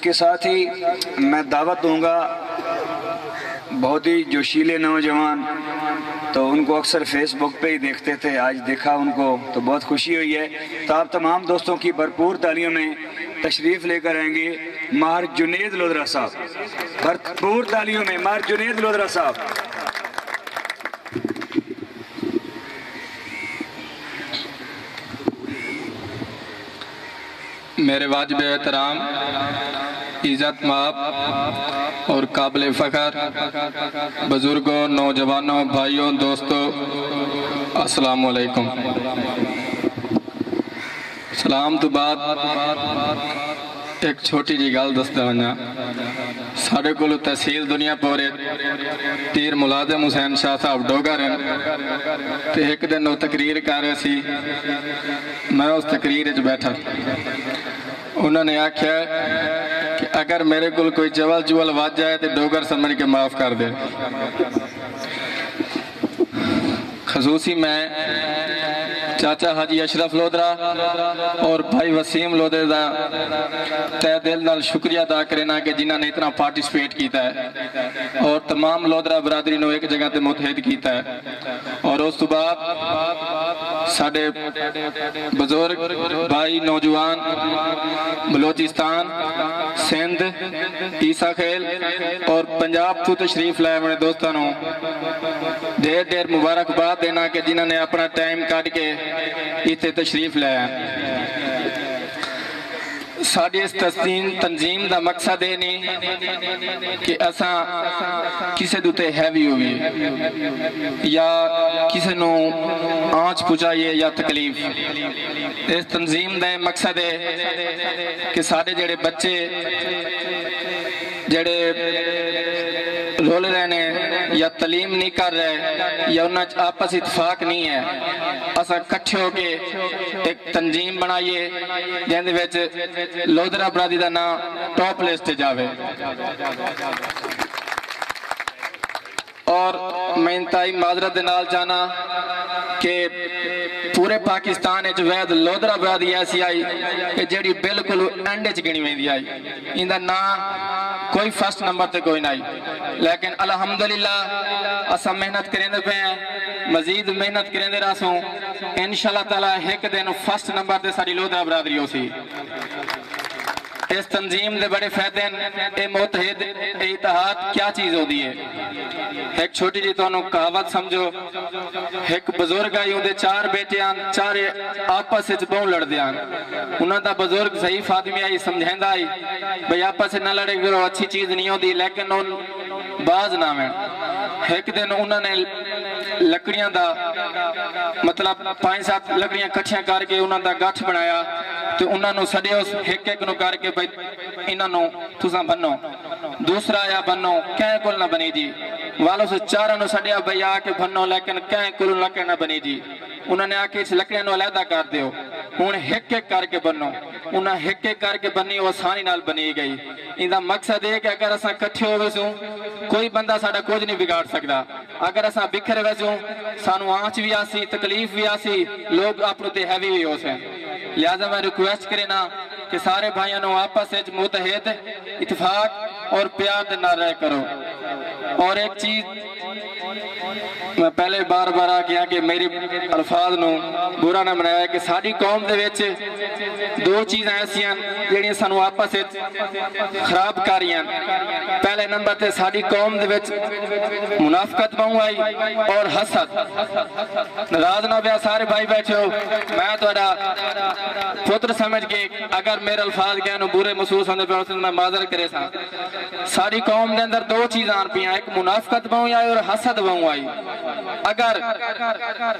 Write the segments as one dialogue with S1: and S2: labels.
S1: کے ساتھ ہی میں دعوت دوں گا بہت ہی جوشیلے نوجوان، تو ان کو اکثر فیس بک پہ ہی دیکھتے تھے، آج دیکھا ان کو تو بہت خوشی ہوئی ہے۔ تو آپ تمام دوستوں کی بھرپور تالیوں میں تشریف لے کر آئیں گے ماہر جنید لودھرا صاحب، بھرپور تالیوں میں ماہر جنید لودھرا صاحب۔
S2: میرے واجب احترام، عزت مآب اور قابل فخر بزرگوں، نوجوانوں، بھائیوں، دوستوں، السلام علیکم۔ سلام تو بعد ایک چھوٹی جی گل دسدا ونجا۔ ساڈے کول تحصیل دنیا پورے پیر ملازم حسین شاہ صاحب ڈوگر ہیں تے ایک دن وہ تقریر کر رہے سی، میں اس تقریر وچ بیٹھا، انہوں نے آکھیا کہ اگر میرے کول کوئی جول وج جائے تو ڈوگر سمجھ کے معاف کر دے۔ خصوصی میں چاچا حاجی اشرف لودھرا اور بھائی وسیم لودھرے دا تہ دل نال شکریہ ادا کرنا کہ جنہاں نے اتنا پارٹیسپیٹ کیتا ہے اور تمام لودھرا برادری نو ایک جگہ تے متحد کیتا ہے۔ اور اس تو بعد ساڈے بزرگ بھائی نوجوان بلوچستان، سندھ، عیسیٰ خیل اور پنجاب تو تشریف لائے ہوئے دوستاں نو ڈھیر ڈھیر مبارکباد دینا کہ جنہوں نے اپنا ٹائم کاٹ کے اتنے تشریف لایا۔ ساڈی اس تنظیم دا مقصد یہ نہیں کہ اساں کسے دوتے ہیوی ہوئی یا کسے نو آنچ پہنچائیے یا تکلیف۔ اس تنظیم دا مقصد ہے کہ ساڈے جڑے بچے جڑے رول رہے ہیں یا تعلیم نہیں کر رہے یا انہاں آپس اتفاق نہیں ہے، اساں کٹھے ہو کے ایک تنظیم بنائیے جن دے وچ لودھرا برادری دا نام ٹاپ لسٹ جاوے۔ اور میں انتہائی معذرت نال جانا کہ پورے پاکستان وچ وید لودھرا برادری ایسی آئی کہ جیڑی بالکل اینڈ وچ گنی ویندی آئی، ان دا نام کوئی فرسٹ نمبر تے کوئی نہیں، لیکن الحمدللہ اساں محنت کریں پہ ہیں، مزید محنت کریں راسوں، انشاءاللہ تعالیٰ ایک دن فرسٹ نمبر تے ساری لودھرا برادری ہو سی۔ اس تنظیم دے بڑے فائدے ہیں، اے متحد اے اتحاد کیا چیز ہو دی ہے۔ ایک چھوٹی جی تو انہوں کہاوت سمجھو، ایک بزرگ آئی ہوندے چار بیٹے آن، چار آپس سے بہن لڑ دیان، انہوں دا بزرگ ضعیف آدمی آئی سمجھیندہ آئی بھئی آپس سے نہ لڑے گرو اچھی چیز نہیں ہو دی، لیکن ان باز نام ہے۔ ایک دن انہوں نے لکڑیاں دا مطلب 5-7 لکڑیاں کٹھیاں کر کے انہوں دا گٹھ بنایا تو انہوں نے سڑے اس ایک ایک نو کر کے بھئی انہوں نے تُساں بنو، دوسرا آیا بنو، کہیں کل نہ بنی جی، والوں سے چاروں نے سڑیا بھئی آکے بنو لیکن کہیں کل لکڑ نہ بنی جی، انہوں نے آکے اس لکڑیاں نو علیحدہ کر دیو، انہوں ایک ایک کر کے بنو، انہوں ایک ایک کر کے بنی وہ آسانی نال بنی گئی۔ ان دا مقصد ہے کہ اگر اساں کٹھے ہوئے سوں کوئی بندہ ساڈا کچھ نہیں بگاڑ سکتا، اگر اساں بکھرے ہوئے سوں سانو آنچ بھی آسی، تکلیف بھی آسی، لوگ اپنے تے ہیوی بھی ہو سیں۔ لہذا میں ریکویسٹ کرنا کہ سارے بھائیوں نے آپس وچ متحد اتفاق اور پیار دے نال رہ کرو۔ اور ایک چیز میں پہلے بار بار آکھیا کہ میری الفاظ نو برا نہ منایا کہ ساری قوم دے وچ دو چیزیں ایسی ہیں جڑیاں سانو آپس وچ خراب کر رہی ہیں۔ پہلے نمبر تے ساری قوم دے وچ منافقت بہوں آئی اور حسد۔ ناراض نہ بیا سارے بھائی بیٹھے ہو، میں تہاڈا پتر سمجھ کے اگر میرے الفاظ کہے نو برے محسوس ہوندے پے میں معذرت کرے سا۔ ساری قوم دے اندر دو چیزاں آن پیاں، ایک منافقت بہوں آئی اور حسد بہوں آئی۔ اگر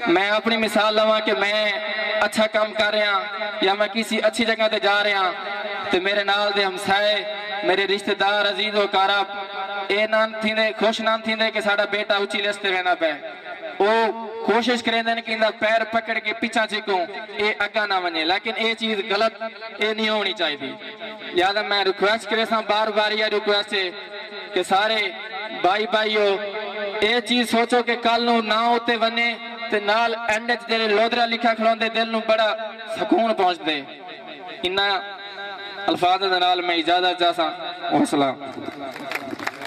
S2: میں اپنی مثال لواں کہ میں اچھا کام کر رہا یا میں کسی اچھی جگہ تے جا رہا تو میرے نال دے ہمسائے، میرے رشتہ دار، عزیز و قارب اے نام تھیندے خوش نام تھیندے کہ ساڈا بیٹا اچھی لسٹ تے وینا پے، او کوشش کریں دیں کہ انہا پیر پکڑ کے پیچھا چکوں اے اگا نہ ونجے، لیکن اے چیز غلط اے نہیں ہونی چاہیے تھی۔ لہذا میں ریکویسٹ کرے ساں بار بار یہ ریکویسٹ ہے کہ سارے بھائی بھائیو اے چیز سوچو کہ کل نو نہ ہوتے ونے تے نال اینڈ جڑے لودھرا لکھا کھلون دے دل نو بڑا سکون پہنچ دے۔ انہا الفاظ دے نال میں اجازت چاہساں والسلام